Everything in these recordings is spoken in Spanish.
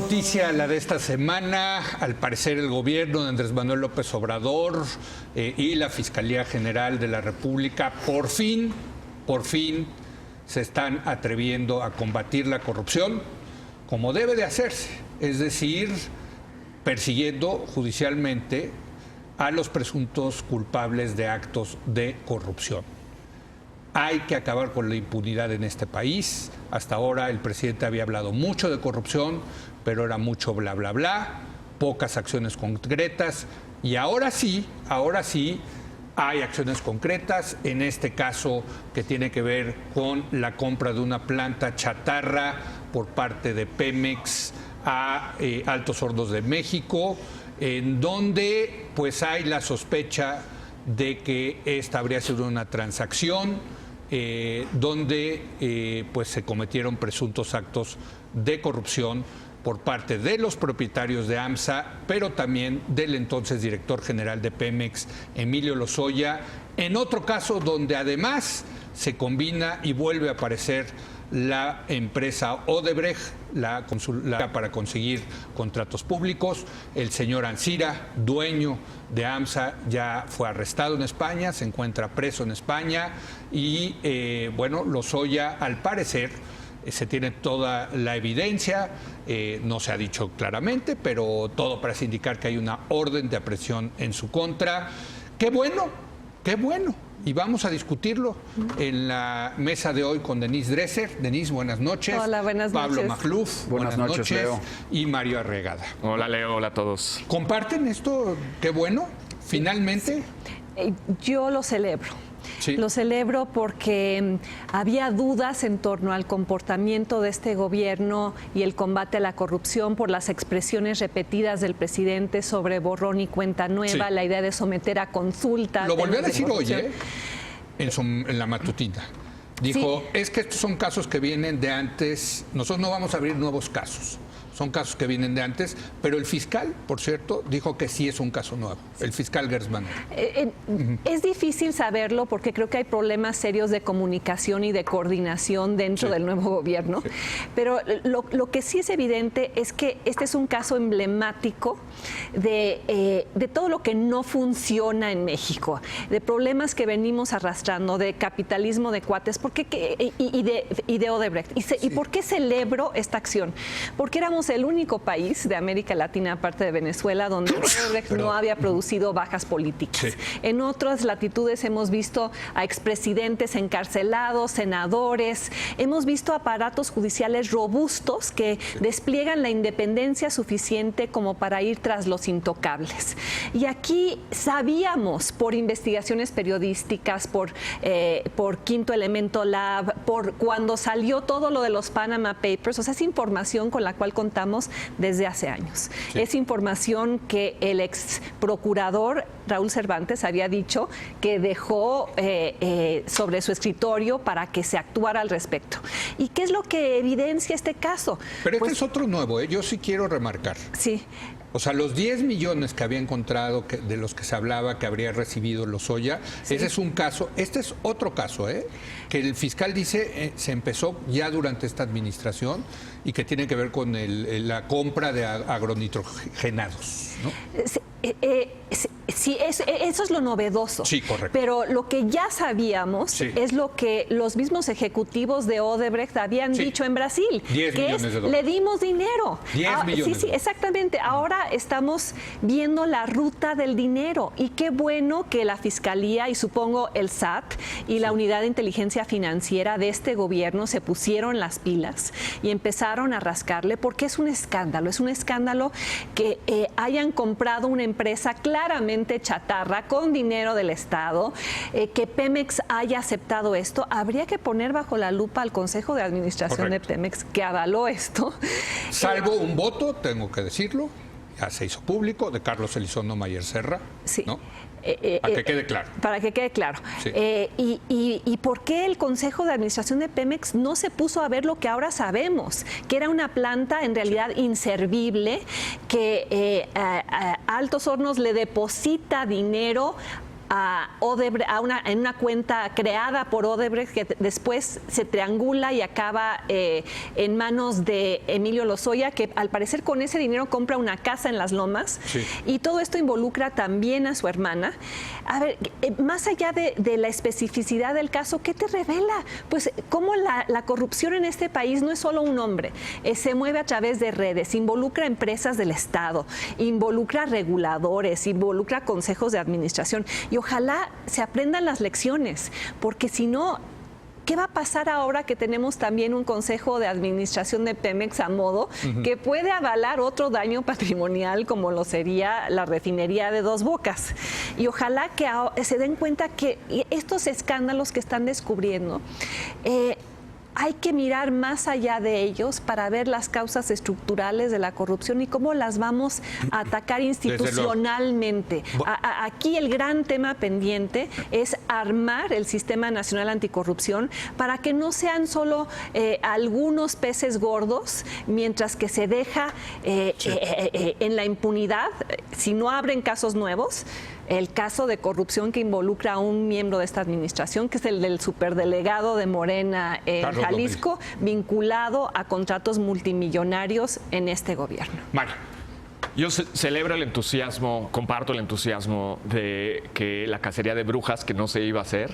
noticia la de esta semana. Al parecer el gobierno de Andrés Manuel López Obrador y la Fiscalía General de la República por fin se están atreviendo a combatir la corrupción como debe de hacerse, es decir, persiguiendo judicialmente a los presuntos culpables de actos de corrupción. Hay que acabar con la impunidad en este país. Hasta ahora el presidente había hablado mucho de corrupción, pero era mucho bla, bla, bla, pocas acciones concretas. Y ahora sí hay acciones concretas, en este caso que tiene que ver con la compra de una planta chatarra por parte de Pemex a Altos Hornos de México, en donde pues hay la sospecha de que esta habría sido una transacción donde pues se cometieron presuntos actos de corrupción por parte de los propietarios de AMSA, pero también del entonces director general de Pemex, Emilio Lozoya, en otro caso donde además se combina y vuelve a aparecer la empresa Odebrecht, la consultora para conseguir contratos públicos. El señor Ancira, dueño de AMSA, ya fue arrestado en España, se encuentra preso en España y Lozoya, al parecer, se tiene toda la evidencia, no se ha dicho claramente, pero todo parece indicar que hay una orden de aprehensión en su contra. ¡Qué bueno! ¡Qué bueno! Y vamos a discutirlo en la mesa de hoy con Denise Dresser. Denise, buenas noches. Hola, buenas noches. Pablo Magluf, buenas noches, Leo. Y Mario Arregada. Hola, Leo, hola a todos. ¿Comparten esto? ¡Qué bueno! Finalmente. Yo lo celebro. Sí. Lo celebro porque había dudas en torno al comportamiento de este gobierno y el combate a la corrupción por las expresiones repetidas del presidente sobre borrón y cuenta nueva, la idea de someter a consulta. Lo volvió a decir hoy, en la matutina. Dijo, es que estos son casos que vienen de antes, nosotros no vamos a abrir nuevos casos. Son casos que vienen de antes, pero el fiscal, por cierto, dijo que sí es un caso nuevo, el fiscal Gersmanero. Es difícil saberlo porque creo que hay problemas serios de comunicación y de coordinación dentro del nuevo gobierno, pero lo que sí es evidente es que este es un caso emblemático de todo lo que no funciona en México, de problemas que venimos arrastrando, de capitalismo de cuates y de Odebrecht. ¿Y por qué celebro esta acción? Porque éramos el único país de América Latina, aparte de Venezuela, donde Odebrecht no había producido bajas políticas. En otras latitudes hemos visto a expresidentes encarcelados, senadores, hemos visto aparatos judiciales robustos que despliegan la independencia suficiente como para ir tras los intocables. Y aquí sabíamos por investigaciones periodísticas, por Quinto Elemento Lab, por cuando salió todo lo de los Panama Papers, o sea, es información con la cual contamos desde hace años. Es información que el ex procurador Raúl Cervantes había dicho que dejó sobre su escritorio para que se actuara al respecto. ¿Y qué es lo que evidencia este caso? Pero este es otro nuevo, yo sí quiero remarcar. Sí. O sea, los 10 millones que había encontrado, de los que se hablaba que habría recibido Lozoya, ese es un caso. Este es otro caso, que el fiscal dice se empezó ya durante esta administración y que tiene que ver con la compra de agronitrogenados, ¿no? Sí, eso es lo novedoso. Sí, correcto. Pero lo que ya sabíamos es lo que los mismos ejecutivos de Odebrecht habían dicho en Brasil. 10 millones de dólares. Le dimos dinero. 10 millones. Sí, exactamente. Ahora estamos viendo la ruta del dinero. Y qué bueno que la Fiscalía y supongo el SAT y la Unidad de Inteligencia Financiera de este gobierno se pusieron las pilas y empezaron a rascarle, porque es un escándalo. Es un escándalo que hayan comprado una empresa claramente chatarra con dinero del Estado, que Pemex haya aceptado esto. Habría que poner bajo la lupa al Consejo de Administración de Pemex que avaló esto. Salvo un voto, tengo que decirlo, ya se hizo público, de Carlos Elizondo Mayer Serra, ¿no? Para que quede claro. Para que quede claro. Sí. ¿Y por qué el Consejo de Administración de Pemex no se puso a ver lo que ahora sabemos? Que era una planta en realidad inservible, que Altos Hornos le deposita dinero en una cuenta creada por Odebrecht, que después se triangula y acaba en manos de Emilio Lozoya, que al parecer con ese dinero compra una casa en Las Lomas. Sí. Y todo esto involucra también a su hermana. A ver, más allá de la especificidad del caso, ¿qué te revela? Pues cómo la corrupción en este país no es solo un hombre, se mueve a través de redes, involucra empresas del Estado, involucra reguladores, involucra consejos de administración. Y ojalá se aprendan las lecciones, porque si no, ¿qué va a pasar ahora que tenemos también un consejo de administración de Pemex a modo que puede avalar otro daño patrimonial como lo sería la refinería de Dos Bocas? Y ojalá que se den cuenta que estos escándalos que están descubriendo, hay que mirar más allá de ellos para ver las causas estructurales de la corrupción y cómo las vamos a atacar institucionalmente. Aquí el gran tema pendiente es armar el Sistema Nacional Anticorrupción para que no sean solo algunos peces gordos, mientras que se deja en la impunidad, si no abren casos nuevos. El caso de corrupción que involucra a un miembro de esta administración, que es el del superdelegado de Morena en Jalisco, vinculado a contratos multimillonarios en este gobierno. Mario. Yo celebro el entusiasmo, comparto el entusiasmo de que la cacería de brujas que no se iba a hacer,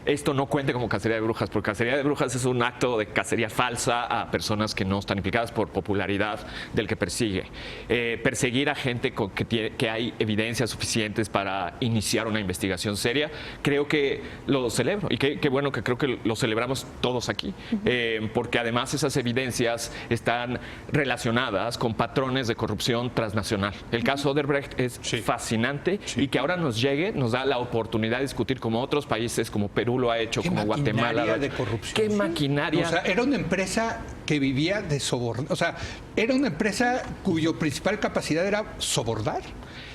esto no cuente como cacería de brujas, porque cacería de brujas es un acto de cacería falsa a personas que no están implicadas por popularidad del que persigue. Perseguir a gente que hay evidencias suficientes para iniciar una investigación seria, creo que lo celebro y qué bueno que creo que lo celebramos todos aquí, porque además esas evidencias están relacionadas con patrones de corrupción transnacional. El caso Odebrecht es fascinante y que ahora nos llegue, nos da la oportunidad de discutir como otros países, como Perú lo ha hecho, como Guatemala. De corrupción. ¿Qué maquinaria? O sea, era una empresa que vivía de sobornar. O sea, era una empresa cuyo principal capacidad era sobornar.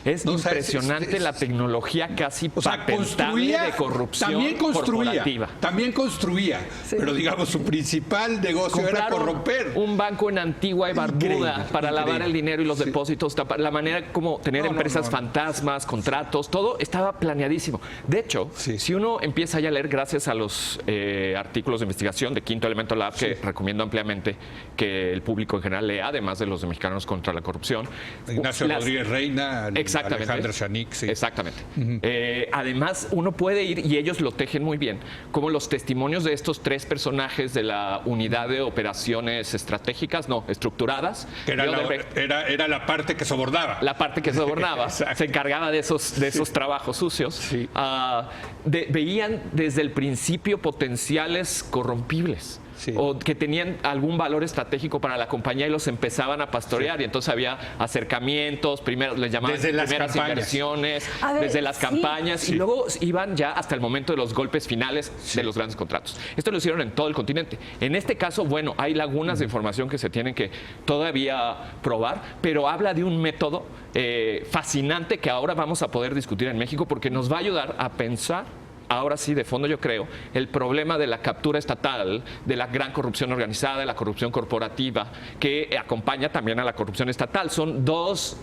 Es impresionante la tecnología casi patentable de corrupción corporativa. También construía, pero digamos su principal negocio era corromper. Un banco en Antigua y Barbuda para lavar el dinero y los depósitos, la manera como tener empresas fantasmas, contratos, todo estaba planeadísimo. De hecho, si uno empieza ya a leer, gracias a los artículos de investigación de Quinto Elemento Lab, que recomiendo ampliamente que el público en general lea, además de los de Mexicanos contra la Corrupción. Ignacio Rodríguez Reina, exactamente. Alejandra Shanik, sí. Exactamente. Además, uno puede ir, y ellos lo tejen muy bien, como los testimonios de estos tres personajes de la unidad de operaciones estratégicas, estructuradas. Que era la parte que sobornaba. La parte que sobornaba. Se encargaba de esos trabajos sucios. Sí. Veían desde el principio potenciales corrompibles. Sí. O que tenían algún valor estratégico para la compañía y los empezaban a pastorear. Y entonces había acercamientos, primero les llamaban primeras inversiones, desde las campañas, y luego iban ya hasta el momento de los golpes finales de los grandes contratos. Esto lo hicieron en todo el continente. En este caso, bueno, hay lagunas de información que se tienen que todavía probar, pero habla de un método fascinante que ahora vamos a poder discutir en México, porque nos va a ayudar a pensar, ahora sí, de fondo yo creo, el problema de la captura estatal, de la gran corrupción organizada, de la corrupción corporativa, que acompaña también a la corrupción estatal. Son dos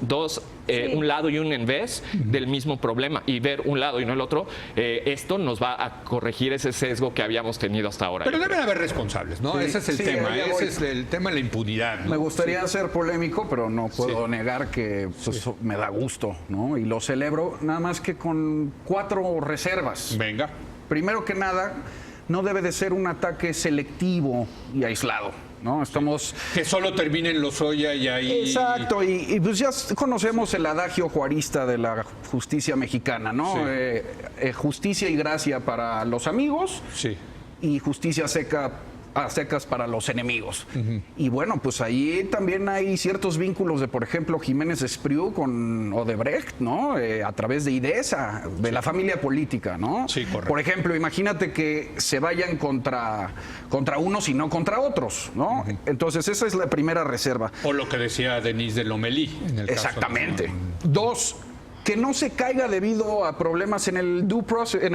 un lado y un en vez del mismo problema, y ver un lado y no el otro, esto nos va a corregir ese sesgo que habíamos tenido hasta ahora. Pero deben haber responsables, ¿no? Ese es el tema, ese es el tema de la impunidad, ¿no? Me gustaría ser polémico, pero no puedo negar que eso me da gusto, ¿no? Y lo celebro, nada más que con 4 reservas. Venga. Primero que nada, no debe de ser un ataque selectivo y aislado, ¿no? Estamos... Que solo termine en Lozoya y ahí... Exacto, y pues ya conocemos el adagio juarista de la justicia mexicana, ¿no? Sí. Justicia y gracia para los amigos, y justicia a secas para los enemigos. Y bueno, pues ahí también hay ciertos vínculos de, por ejemplo, Jiménez Espriu con Odebrecht, ¿no? A través de IDESA, de la familia política, ¿no? Sí, correcto. Por ejemplo, imagínate que se vayan contra unos y no contra otros, ¿no? Entonces, esa es la primera reserva. O lo que decía Denise de Lomelí. Exactamente. Caso de... 2, que no se caiga debido a problemas en el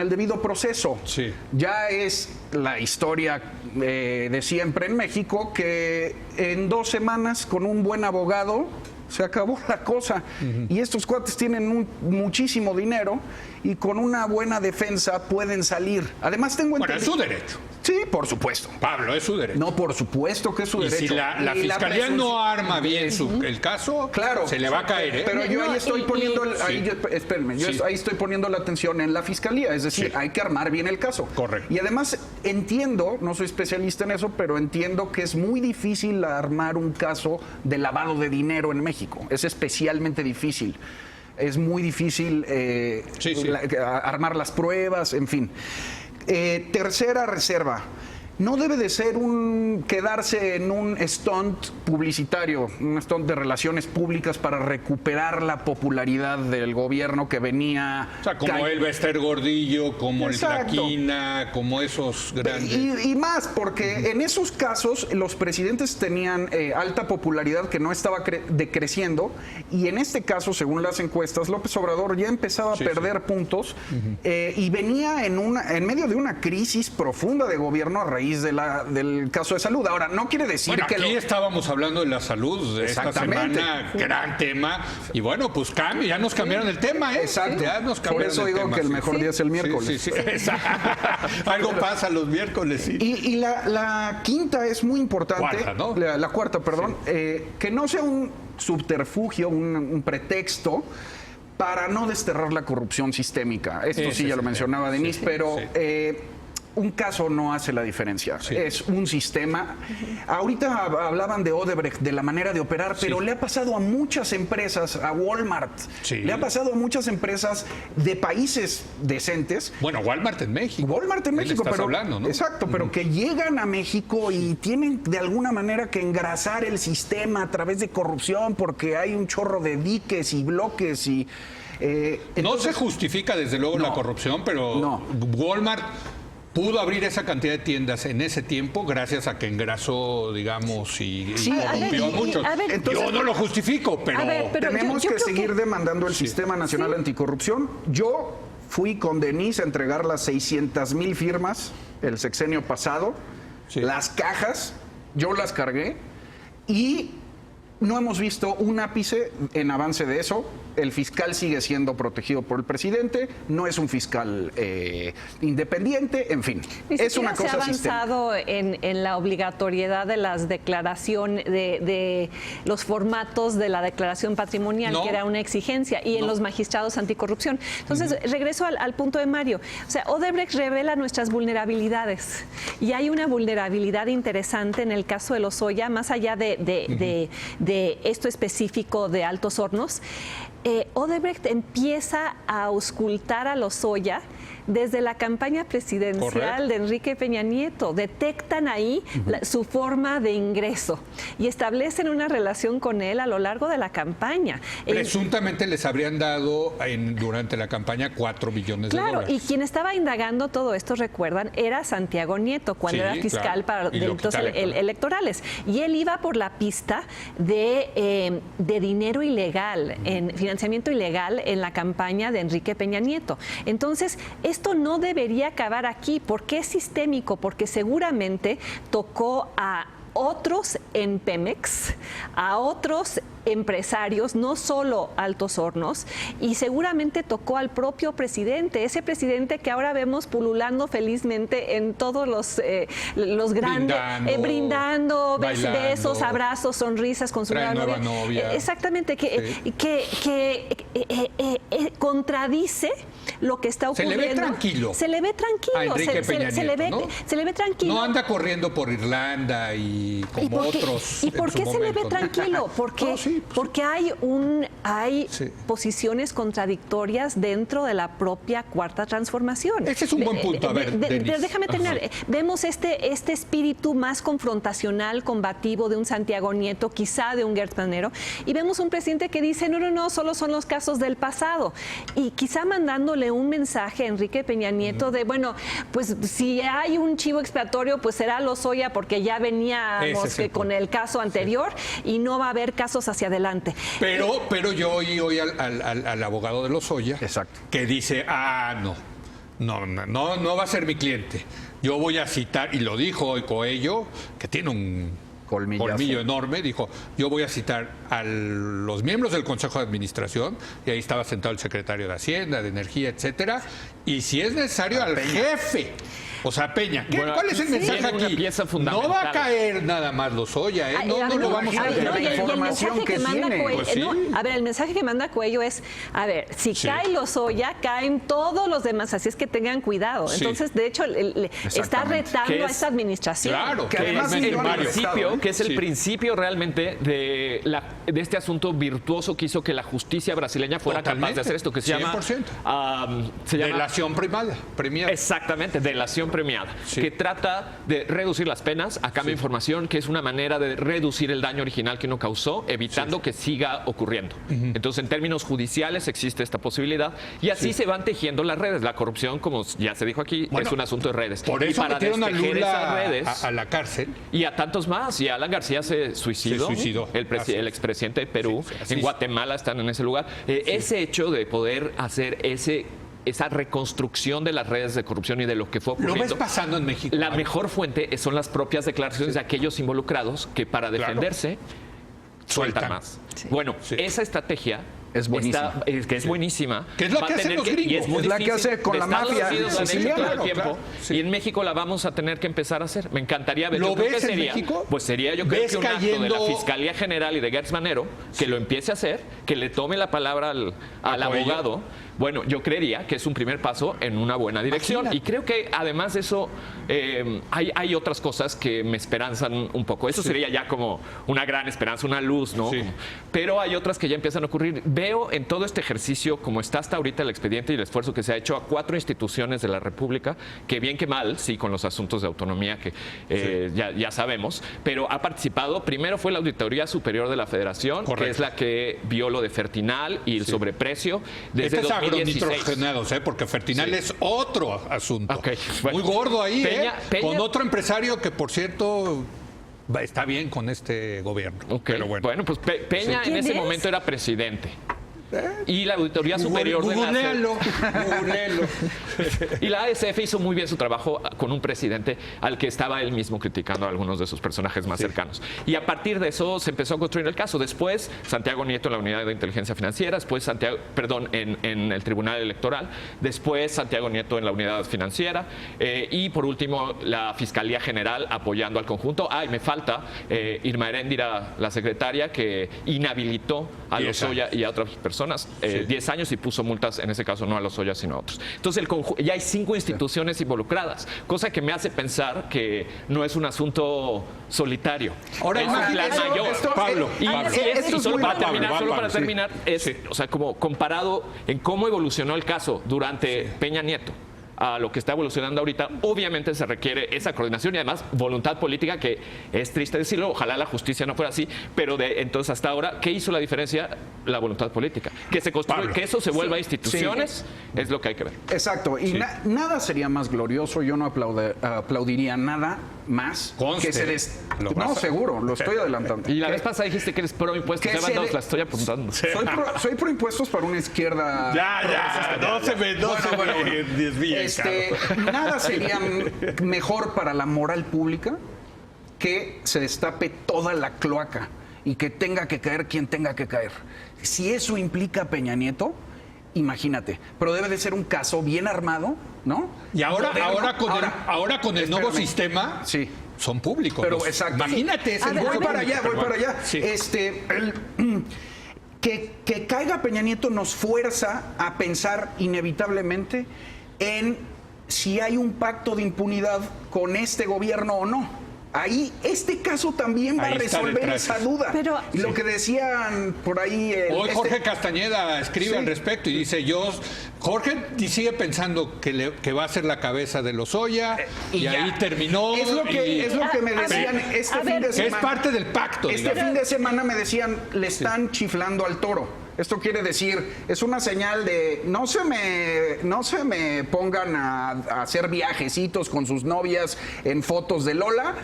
debido proceso. Sí. Ya es la historia de siempre en México, que en 2 semanas con un buen abogado se acabó la cosa. Y estos cuates tienen muchísimo dinero y con una buena defensa pueden salir. Además tengo entendido... Bueno, es su derecho. Sí, por supuesto. Pablo, es su derecho. No, por supuesto que es su derecho. Y si la Fiscalía no arma bien el caso, claro, se le va a caer. ¿eh? Pero yo ahí estoy poniendo... Espérenme, yo ahí estoy poniendo la atención en la Fiscalía. Es decir, hay que armar bien el caso. Correcto. Y además entiendo, no soy especialista en eso, pero entiendo que es muy difícil armar un caso de lavado de dinero en México. Es especialmente difícil. Es muy difícil armar las pruebas, en fin. Tercera reserva. No debe de ser quedarse en un stunt publicitario, un stunt de relaciones públicas para recuperar la popularidad del gobierno que venía... O sea, como el Bester Gordillo, como el Traquina, como esos grandes... Y más, porque en esos casos los presidentes tenían alta popularidad que no estaba decreciendo, y en este caso, según las encuestas, López Obrador ya empezaba a perder puntos y venía en medio de una crisis profunda de gobierno a raíz del caso de salud. Ahora, no quiere decir que... Aquí estábamos hablando de la salud de esta semana, gran tema, y bueno, pues ya nos cambiaron el tema, ¿eh? Exacto. Ya nos Por eso digo que el mejor día es el miércoles. Sí. Algo pasa los miércoles, sí. Y la quinta es muy importante. Cuarta, ¿no? La cuarta, perdón. Que no sea un subterfugio, un pretexto para no desterrar la corrupción sistémica. Esto sí ya lo mencionaba Denise, pero... un caso no hace la diferencia, es un sistema. Ahorita hablaban de Odebrecht, de la manera de operar, pero le ha pasado a muchas empresas, a Walmart, le ha pasado a muchas empresas de países decentes. Bueno, Walmart en México. Pero hablando, ¿no? Exacto, pero que llegan a México y tienen de alguna manera que engrasar el sistema a través de corrupción porque hay un chorro de diques y bloques y... entonces, no se justifica desde luego la corrupción, pero Walmart pudo abrir esa cantidad de tiendas en ese tiempo gracias a que engrasó, digamos, y corrompió a muchos. Yo no lo justifico, pero tenemos que seguir demandando el Sistema Nacional Anticorrupción. Yo fui con Denise a entregar las 600,000 firmas el sexenio pasado. Las cajas, yo las cargué y no hemos visto un ápice en avance de eso. El fiscal sigue siendo protegido por el presidente, no es un fiscal independiente, en fin. Es una cosa se ha avanzado en la obligatoriedad de las declaraciones, de los formatos de la declaración patrimonial, que era una exigencia, y en los magistrados anticorrupción. Entonces, regreso al punto de Mario. O sea, Odebrecht revela nuestras vulnerabilidades, y hay una vulnerabilidad interesante en el caso de Lozoya, más allá de esto específico de Altos Hornos. Odebrecht empieza a auscultar a Lozoya desde la campaña presidencial de Enrique Peña Nieto. Detectan ahí su forma de ingreso y establecen una relación con él a lo largo de la campaña. Presuntamente les habrían dado durante la campaña 4 billones de dólares. Y quien estaba indagando todo esto, recuerdan, era Santiago Nieto, cuando era fiscal para delitos electorales. Y él iba por la pista de dinero ilegal, en financiamiento ilegal en la campaña de Enrique Peña Nieto. Entonces, esto no debería acabar aquí. ¿Por qué es sistémico? Porque seguramente tocó a otros en Pemex, a otros empresarios, no solo Altos Hornos, y seguramente tocó al propio presidente, ese presidente que ahora vemos pululando felizmente en todos los grandes, brindando besos, abrazos, sonrisas con su nueva novia. Exactamente, que contradice lo que está ocurriendo. Se le ve tranquilo. Se le ve tranquilo. A Enrique Peña Nieto, se le ve tranquilo. No anda corriendo por Irlanda y como otros. ¿Y por qué se le ve tranquilo? Porque hay posiciones contradictorias dentro de la propia Cuarta Transformación. Ese es un buen punto. A ver, déjame terminar. Vemos este espíritu más confrontacional, combativo de un Santiago Nieto, quizá de un Gert Manero, y vemos un presidente que dice, no, solo son los casos del pasado. Y quizá mandándole un mensaje a Enrique Peña Nieto de, bueno, pues si hay un chivo expiatorio, pues será Lozoya, porque ya veníamos con el caso anterior y no va a haber casos hacia adelante. Pero yo oí hoy al abogado de Lozoya que dice, no va a ser mi cliente. Yo voy a citar, y lo dijo hoy Coello, que tiene un colmillo enorme, dijo, yo voy a citar a los miembros del Consejo de Administración, y ahí estaba sentado el secretario de Hacienda, de Energía, etcétera, y si es necesario al jefe. O sea, Peña, ¿cuál es el mensaje aquí? No va a caer nada más Lozoya, ¿eh? No lo vamos a ver. La información que manda Cuello, a ver, el mensaje que manda Cuello es, a ver, si cae Lozoya, caen todos los demás, así es que tengan cuidado. Entonces, de hecho, está retando a esta administración. Claro, que además es el principio realmente de este asunto virtuoso que hizo que la justicia brasileña fuera capaz de hacer esto, que se llama 100%. Delación premiada. Exactamente, delación premiada, que trata de reducir las penas a cambio de información, que es una manera de reducir el daño original que uno causó, evitando que siga ocurriendo. Entonces, en términos judiciales existe esta posibilidad y así se van tejiendo las redes. La corrupción, como ya se dijo aquí, es un asunto de redes. Por eso para metieron a despejer Lula esas redes a la cárcel. Y a tantos más. Y Alan García se suicidó. El expresidente de Perú. En Guatemala están en ese lugar. Ese hecho de poder hacer esa reconstrucción de las redes de corrupción y de lo que fue ocurriendo. ¿Lo ves pasando en México? La mejor fuente son las propias declaraciones de aquellos involucrados que para defenderse sueltan más. Bueno, esa estrategia es buenísima. Es buenísima. ¿Qué es lo que hacen los gringos? Es la que hace con la mafia. Y en México la vamos a tener que empezar a hacer. Me encantaría ver. ¿Lo ves en México? Pues sería, yo creo que un acto de la Fiscalía General y de Gertz Manero que lo empiece a hacer, que le tome la palabra al abogado. Bueno, yo creería que es un primer paso en una buena dirección. Imagínate. Y creo que además de eso hay otras cosas que me esperanzan un poco. Eso sería ya como una gran esperanza, una luz, ¿no? Pero hay otras que ya empiezan a ocurrir. Veo en todo este ejercicio, como está hasta ahorita el expediente y el esfuerzo que se ha hecho a 4 instituciones de la República, que bien que mal, sí, con los asuntos de autonomía que ya sabemos, pero ha participado. Primero fue la Auditoría Superior de la Federación, que es la que vio lo de Fertinal y el sobreprecio desde 2016. Nitrogenados, porque Fertinal es otro asunto. Muy gordo ahí, Peña, con otro empresario que, por cierto, está bien con este gobierno. Pero bueno, pues Peña en ese momento era presidente. Y la Auditoría Superior de la Y la ASF hizo muy bien su trabajo con un presidente al que estaba él mismo criticando a algunos de sus personajes más cercanos. Y a partir de eso se empezó a construir el caso. Después, Santiago Nieto en la Unidad de Inteligencia Financiera, después en el Tribunal Electoral, después Santiago Nieto en la Unidad Financiera y por último la Fiscalía General apoyando al conjunto. Y me falta Irma Heréndira, la secretaria, que inhabilitó a Lozoya y a otras personas 10 años y puso multas, en ese caso no a Lozoya sino a otros. Entonces ya hay 5 instituciones involucradas, cosa que me hace pensar que no es un asunto solitario. Ahora es un plan mayor. Pablo. Y solo para terminar, o sea, como comparado en cómo evolucionó el caso durante Peña Nieto a lo que está evolucionando ahorita, obviamente se requiere esa coordinación y además voluntad política, que es triste decirlo, ojalá la justicia no fuera así, pero entonces hasta ahora, ¿qué hizo la diferencia? La voluntad política. Que se construya, que eso se vuelva a instituciones, es lo que hay que ver. Exacto, y nada sería más glorioso, yo no aplaudiría nada más que se No, seguro, lo estoy adelantando. Y la vez pasada dijiste que eres pro impuestos, la estoy apuntando. Soy pro impuestos para una izquierda. No se me desvíe. Nada sería mejor para la moral pública que se destape toda la cloaca y que tenga que caer quien tenga que caer. Si eso implica a Peña Nieto, imagínate. Pero debe de ser un caso bien armado, ¿no? Y ahora con el nuevo sistema, son públicos. Pero exacto. Imagínate, voy para allá. Sí. Que caiga Peña Nieto nos fuerza a pensar inevitablemente en si hay un pacto de impunidad con este gobierno o no. Ahí, este caso también va a resolver esa duda. Pero, y lo que decían por ahí... Hoy Jorge Castañeda escribe al respecto y dice, Jorge sigue pensando que va a ser la cabeza de Lozoya y ahí terminó. Es lo que me decían este fin de semana. Es parte del pacto. Fin de semana me decían, le están chiflando al toro. Esto quiere decir, es una señal de no se me pongan a hacer viajecitos con sus novias en fotos de Lola,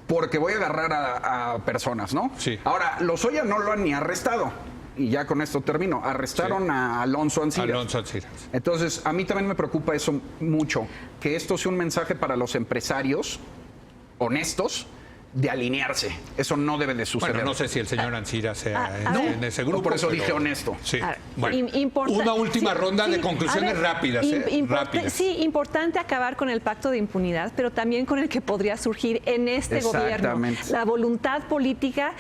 porque voy a agarrar a personas, ¿no? Sí. Ahora, Lozoya no lo han ni arrestado. Y ya con esto termino. Arrestaron a Alonso Ancira. Entonces, a mí también me preocupa eso mucho, que esto sea un mensaje para los empresarios honestos de alinearse. Eso no debe de suceder. Bueno, no sé si el señor Ancira sea en ese grupo. Por eso dije honesto. Sí. Bueno, una última ronda de conclusiones rápidas. Rápidas. Sí, importante acabar con el pacto de impunidad, pero también con el que podría surgir en este gobierno. La voluntad política,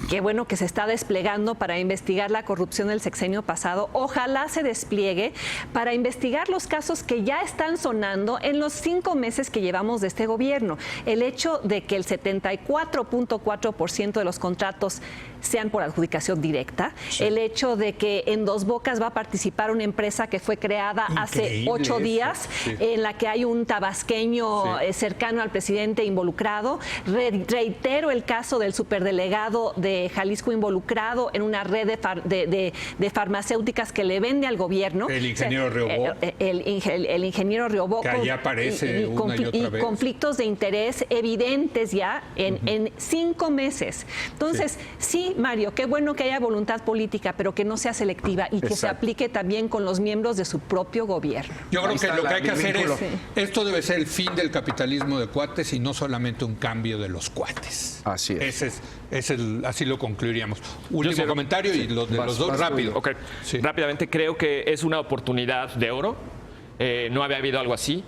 qué bueno que se está desplegando para investigar la corrupción del sexenio pasado. Ojalá se despliegue para investigar los casos que ya están sonando en los 5 meses que llevamos de este gobierno. El hecho de que el 74.4% de los contratos sean por adjudicación directa, el hecho de que en Dos Bocas va a participar una empresa que fue creada hace 8 días, en la que hay un tabasqueño cercano al presidente involucrado. Reitero el caso del superdelegado de Jalisco involucrado en una red de farmacéuticas que le vende al gobierno. El ingeniero Riobó. El ingeniero Riobó. Que allá aparece una y otra vez. Conflictos de interés evidentes ya en 5 meses. Entonces, sí, Mario, qué bueno que haya voluntad política, pero que no sea selectiva y que se aplique también con los miembros de su propio gobierno. Yo creo que lo que hay que hacer es, esto debe ser el fin del capitalismo de cuates y no solamente un cambio de los cuates. Así es. Así lo concluiríamos. Último comentario y los de los dos rápido. Okay. Rápidamente, creo que es una oportunidad de oro. No había habido algo así.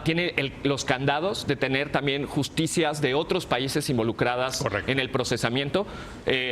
Tiene los candados de tener también justicias de otros países involucradas en el procesamiento,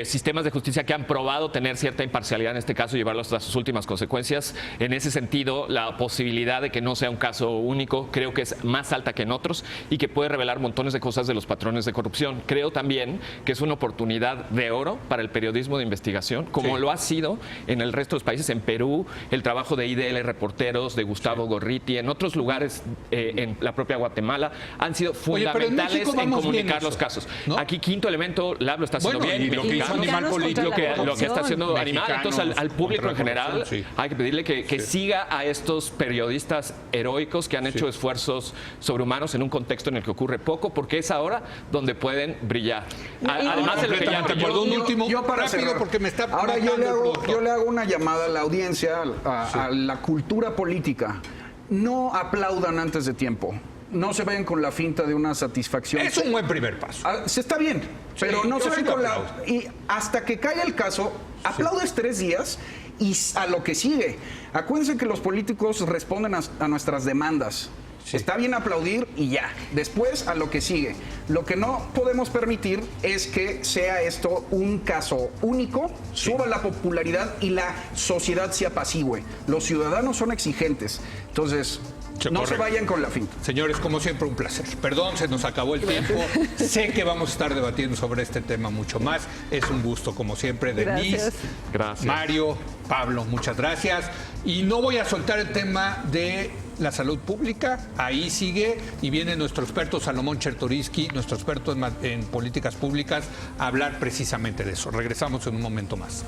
sistemas de justicia que han probado tener cierta imparcialidad en este caso y llevarlos hasta sus últimas consecuencias. En ese sentido, la posibilidad de que no sea un caso único creo que es más alta que en otros y que puede revelar montones de cosas de los patrones de corrupción. Creo también que es una oportunidad de oro para el periodismo de investigación, como lo ha sido en el resto de los países. En Perú, el trabajo de IDL Reporteros, de Gustavo Gorriti, en otros lugares, en la propia Guatemala, han sido fundamentales en comunicar los casos. ¿No? Aquí, quinto elemento, Lab lo está haciendo bien. Y lo que hizo Animal Político, lo que está haciendo Animal. Entonces, al público en general, hay que pedirle que siga a estos periodistas heroicos que han hecho esfuerzos sobrehumanos en un contexto en el que ocurre poco, porque es ahora donde pueden brillar. Además de lo que ya yo para rápido, porque me está ahora yo le hago una llamada a la audiencia, a la cultura política. No aplaudan antes de tiempo. No se vayan con la finta de una satisfacción. Es un buen primer paso. Se está bien, pero no se vayan con la... Y hasta que caiga el caso, aplaudes 3 días y a lo que sigue. Acuérdense que los políticos responden a nuestras demandas. Está bien aplaudir y ya. Después a lo que sigue. Lo que no podemos permitir es que sea esto un caso único, suba la popularidad y la sociedad se apacigüe. Los ciudadanos son exigentes. Entonces, no se vayan con la finta. Señores, como siempre, un placer. Perdón, se nos acabó el tiempo. Sé que vamos a estar debatiendo sobre este tema mucho más. Es un gusto, como siempre, Denise, Mario, Pablo, muchas gracias. Y no voy a soltar el tema de la salud pública. Ahí sigue y viene nuestro experto Salomón Chertoriski, nuestro experto en políticas públicas, a hablar precisamente de eso. Regresamos en un momento más.